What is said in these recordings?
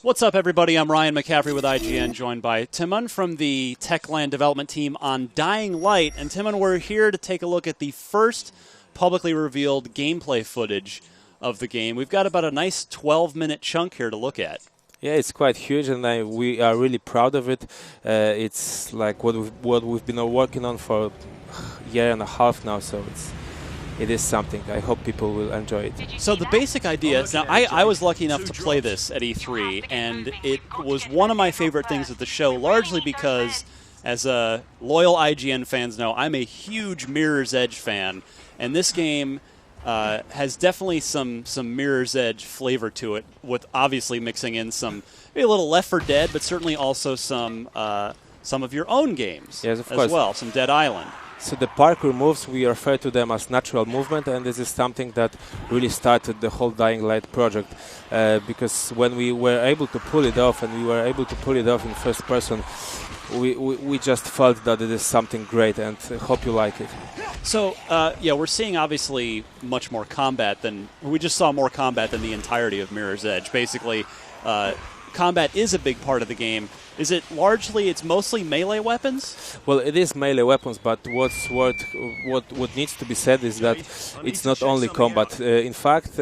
What's up, everybody? I'm Ryan McCaffrey with IGN, joined by Timon from the Techland development team on Dying Light. And Timon, we're here to take a look at the first publicly revealed gameplay footage of the game. We've got about a nice 12-minute chunk here to look at. Yeah, it's quite huge, and we are really proud of it. It's like what we've been working on for a year and a half now, so it is something. I hope people will enjoy it. So the basic idea, now I was lucky enough to play this at E3, and it was one of my favorite things at the show, largely because, as loyal IGN fans know, I'm a huge Mirror's Edge fan, and this game has definitely some Mirror's Edge flavor to it, with obviously mixing in maybe a little Left 4 Dead, but certainly also some of your own games as well, some Dead Island. So the parkour moves, we refer to them as natural movement, and this is something that really started the whole Dying Light project, because when we were able to pull it off, and we were able to pull it off in first person, we just felt that it is something great, and hope you like it. So, yeah, we're seeing obviously much more combat we just saw more combat than the entirety of Mirror's Edge. Basically, combat is a big part of the game. Is it it's mostly melee weapons? Well, it is melee weapons, but what needs to be said is that it's not only combat. In fact,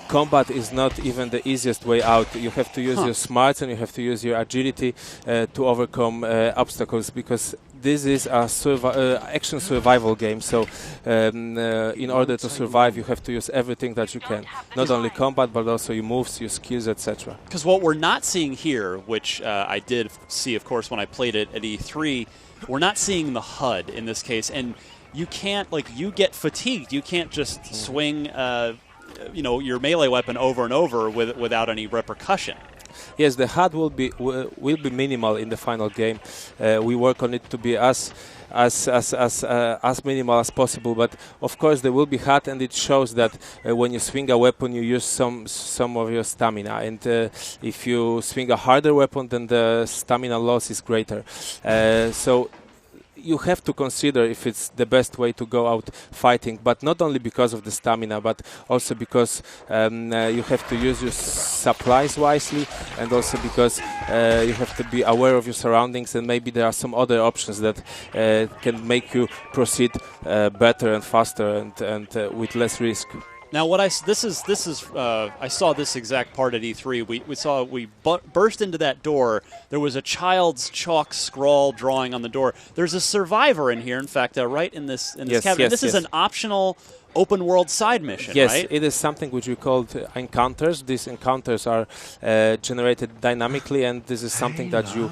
combat is not even the easiest way out. You have to use your smarts and you have to use your agility to overcome obstacles, because this is a action survival game. So in order to survive, you have to use everything that you can. Not only combat, but also your moves, your skills, etc. Because what we're not seeing here, which I did see, of course, when I played it at E3, we're not seeing the HUD in this case. And you can't, you get fatigued. You can't just swing your melee weapon over and over without any repercussion. Yes, the HUD will be minimal in the final game. We work on it to be as minimal as possible, but of course there will be HUD, and it shows that when you swing a weapon, you use some of your stamina, and if you swing a harder weapon, then the stamina loss is greater. So you have to consider if it's the best way to go out fighting, but not only because of the stamina, but also because you have to use your supplies wisely, and also because you have to be aware of your surroundings, and maybe there are some other options that can make you proceed better and faster and with less risk. Now, I saw this exact part at E3. We burst into that door. There was a child's chalk scrawl drawing on the door. There's a survivor in here, in fact, right in this cabin. Yes, this is an optional open world side mission, yes, right? Yes, it is something which we call encounters. These encounters are generated dynamically, and this is something that you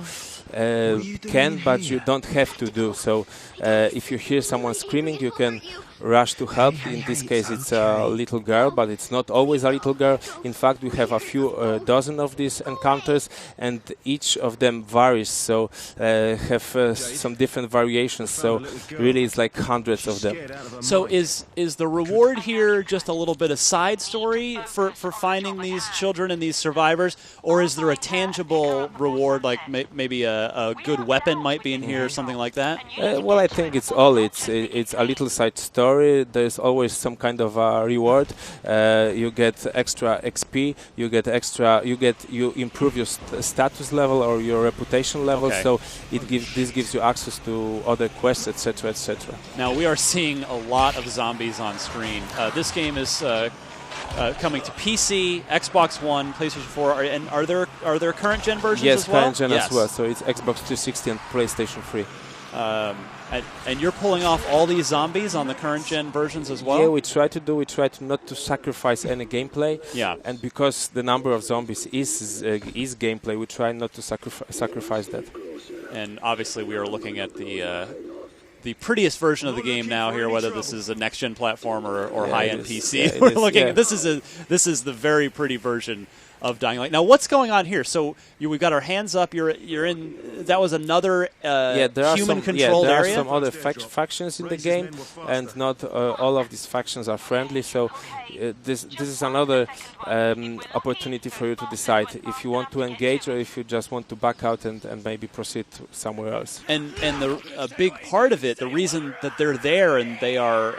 can, but you don't have to do. So if you hear someone screaming, you can rush to help. In this case, it's a little girl, but it's not always a little girl. In fact, we have a few dozen of these encounters, and each of them varies, so have some different variations. So really, it's like hundreds of them. So is the reward here just a little bit of side story for finding these children and these survivors, or is there a tangible reward, like maybe a good weapon might be in here or something like that? Well, I think it's a little side story. There's always some kind of reward. You get extra XP. You improve your status level or your reputation level. Okay. So this gives you access to other quests, etc., etc. Now we are seeing a lot of zombies on screen. This game is coming to PC, Xbox One, PlayStation 4, and are there current gen versions as well? Yes, current gen as well. So it's Xbox 360 and PlayStation 3. And you're pulling off all these zombies on the current gen versions as well? Yeah, we try to not to sacrifice any gameplay. Yeah. And because the number of zombies is gameplay, we try not to sacrifice that. And obviously we are looking at the prettiest version of the game now here, whether this is a next-gen platform or high-end PC. We're looking at this is the very pretty version of Dying Light. Now, what's going on here? So we've got our hands up. You're in. That was another human-controlled area. There are some other factions in the game, and not all of these factions are friendly. So this is another opportunity for you to decide if you want to engage or if you just want to back out and maybe proceed somewhere else. And a big part of it, the reason that they're there and they are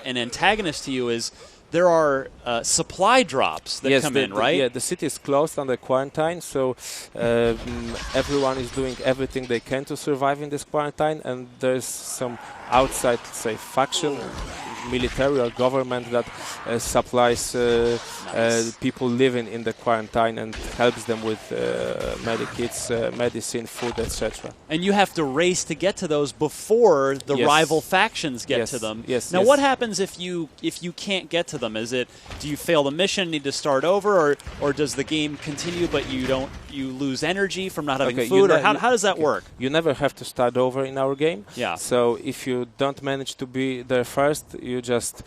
an antagonist to you, is there are supply drops that come in, right? Yeah, the city is closed under quarantine, so everyone is doing everything they can to survive in this quarantine, and there's some outside, say, faction, military or government that supplies people living in the quarantine and helps them with medikits, medicine, food, etc. And you have to race to get to those before the rival factions get to them. Yes. Now, what happens if you can't get to them? Do you fail the mission, need to start over, or does the game continue but you lose energy from not having food, or how does that work? You never have to start over in our game. Yeah. So if you don't manage to be there first, you just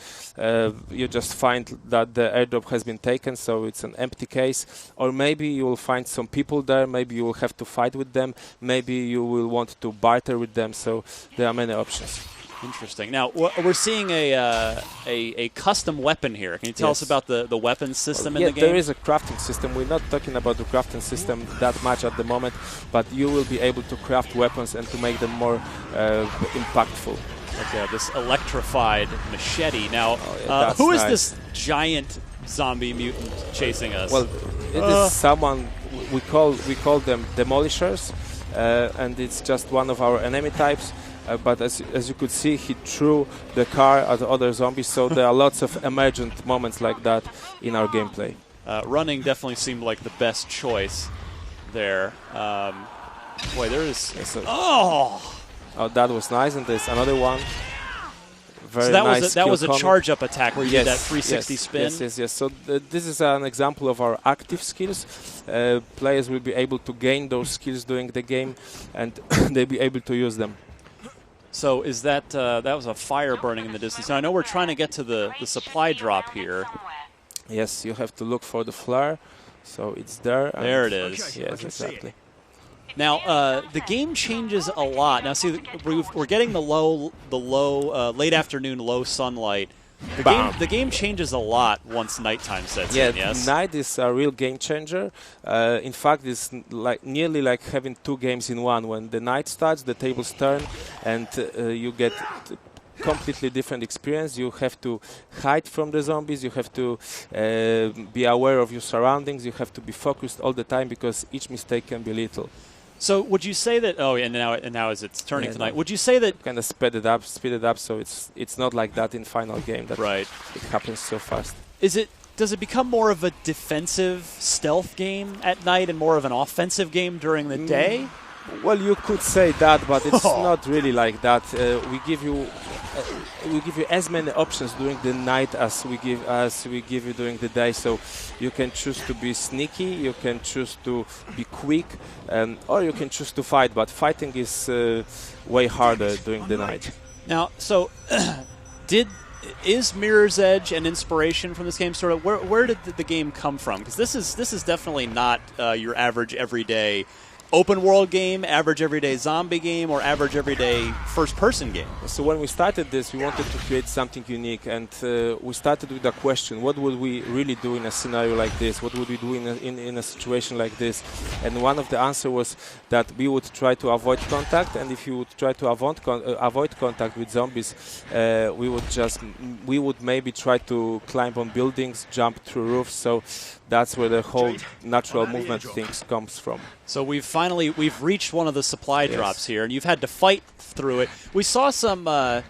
find that the airdrop has been taken, so it's an empty case. Or maybe you will find some people there. Maybe you will have to fight with them. Maybe you will want to barter with them. So there are many options. Interesting. Now we're seeing a custom weapon here. Can you tell us about the weapon system in the game? There is a crafting system. We're not talking about the crafting system that much at the moment, but you will be able to craft weapons and to make them more impactful. Okay, this electrified machete. Now, who is this giant zombie mutant chasing us? Well, it is someone we call them demolishers, and it's just one of our enemy types. But as you could see, he threw the car at other zombies, so there are lots of emergent moments like that in our gameplay. Running definitely seemed like the best choice there. Boy, there is... Oh, that was nice, and there's another one. Very so that nice was a charge-up attack where you did that 360 spin? Yes. So this is an example of our active skills. Players will be able to gain those skills during the game, and they'll be able to use them. So is that that was a fire burning in the distance? Now I know we're trying to get to the supply drop here. Yes, you have to look for the flare. So it's there. There it is. Yes, exactly. Now the game changes a lot. Now see, we're getting the late afternoon low sunlight. The game changes a lot once nighttime sets in, yes? Night is a real game changer. In fact, it's nearly like having two games in one. When the night starts, the tables turn, and you get completely different experience. You have to hide from the zombies. You have to be aware of your surroundings. You have to be focused all the time because each mistake can be lethal. So would you say that? Oh, and now as it's turning tonight, would you say that kind of speed it up, so it's not like that in final game. That right. It happens so fast. Does it become more of a defensive stealth game at night and more of an offensive game during the day? Well, you could say that, but it's not really like that. We give you as many options during the night as we give you during the day. So you can choose to be sneaky, you can choose to be quick, or you can choose to fight. But fighting is way harder during the night. Now, so is Mirror's Edge an inspiration from this game? Sort of, where did the game come from? Because this is definitely not your average everyday open world game, average everyday zombie game, or average everyday first-person game. So when we started this, we wanted to create something unique, and we started with a question: what would we really do in a scenario like this? What would we do in a situation like this? And one of the answers was that we would try to avoid contact, and if you would try to avoid contact with zombies, we would maybe try to climb on buildings, jump through roofs. So that's where the whole natural movement things comes from. So we've reached one of the supply drops here, and you've had to fight through it. We saw some the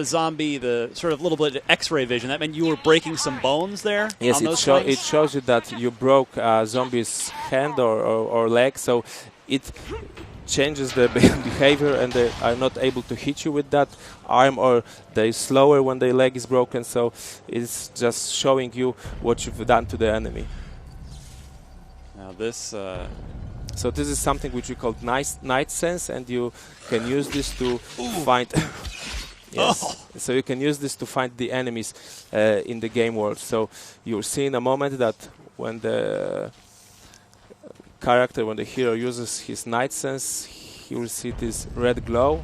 zombie, the sort of little bit of X-ray vision. That meant you were breaking some bones there. Yes, it shows you that you broke a zombie's hand or leg. So it changes the behavior, and they are not able to hit you with that arm, or they're slower when their leg is broken. So it's just showing you what you've done to the enemy. Now this... So this is something which we call night sense, and you can use this to find... So you can use this to find the enemies in the game world. So you'll see in a moment that when the when the hero uses his night sense, he will see this red glow.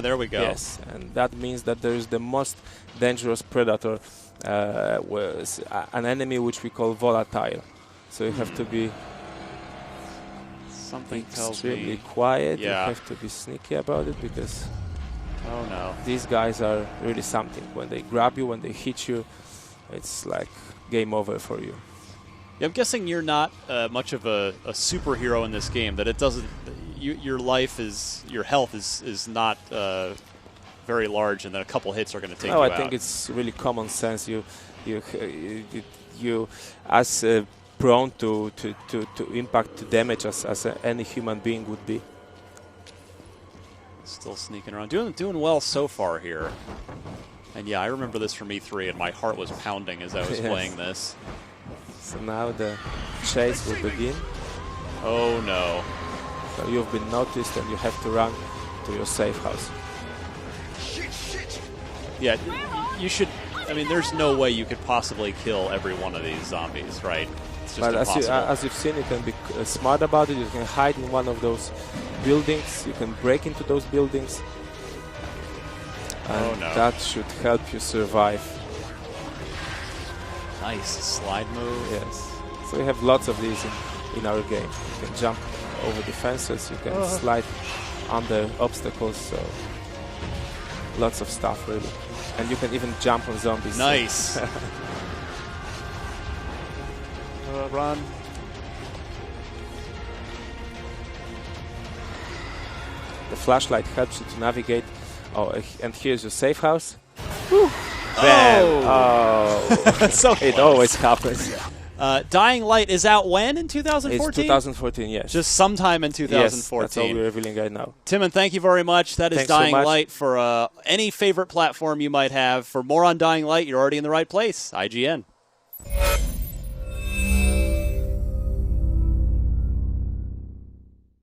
There we go. Yes, and that means that there is the most dangerous predator, an enemy which we call volatile. So you have to be extremely quiet. Yeah. You have to be sneaky about it, because these guys are really something. When they grab you, when they hit you, it's like game over for you. Yeah, I'm guessing you're not much of a superhero in this game. That it doesn't. Your life is, your health is not very large, and then a couple hits are going to take you out. I think it's really common sense. You as prone to impact, to damage as any human being would be. Still sneaking around, doing well so far here. And yeah, I remember this from E3, and my heart was pounding as I was playing this. So now the chase will begin. Oh no. So you've been noticed and you have to run to your safe house. Yeah, you should, I mean, there's no way you could possibly kill every one of these zombies, right? It's just impossible. As you've seen, you can be smart about it. You can hide in one of those buildings. You can break into those buildings. And that should help you survive. Nice slide move. Yes. So we have lots of these in our game. You can jump over the fences. You can slide under obstacles. So lots of stuff, really. And you can even jump on zombies. Nice. Run. The flashlight helps you to navigate. Oh, and here's your safe house. Whew. Bam. Oh. So it always happens. Dying Light is out when? In 2014? It's 2014, yes. Just sometime in 2014. Yes, that's all we're revealing right now. Timon, thank you very much. That is Dying Light for any favorite platform you might have. For more on Dying Light, you're already in the right place. IGN.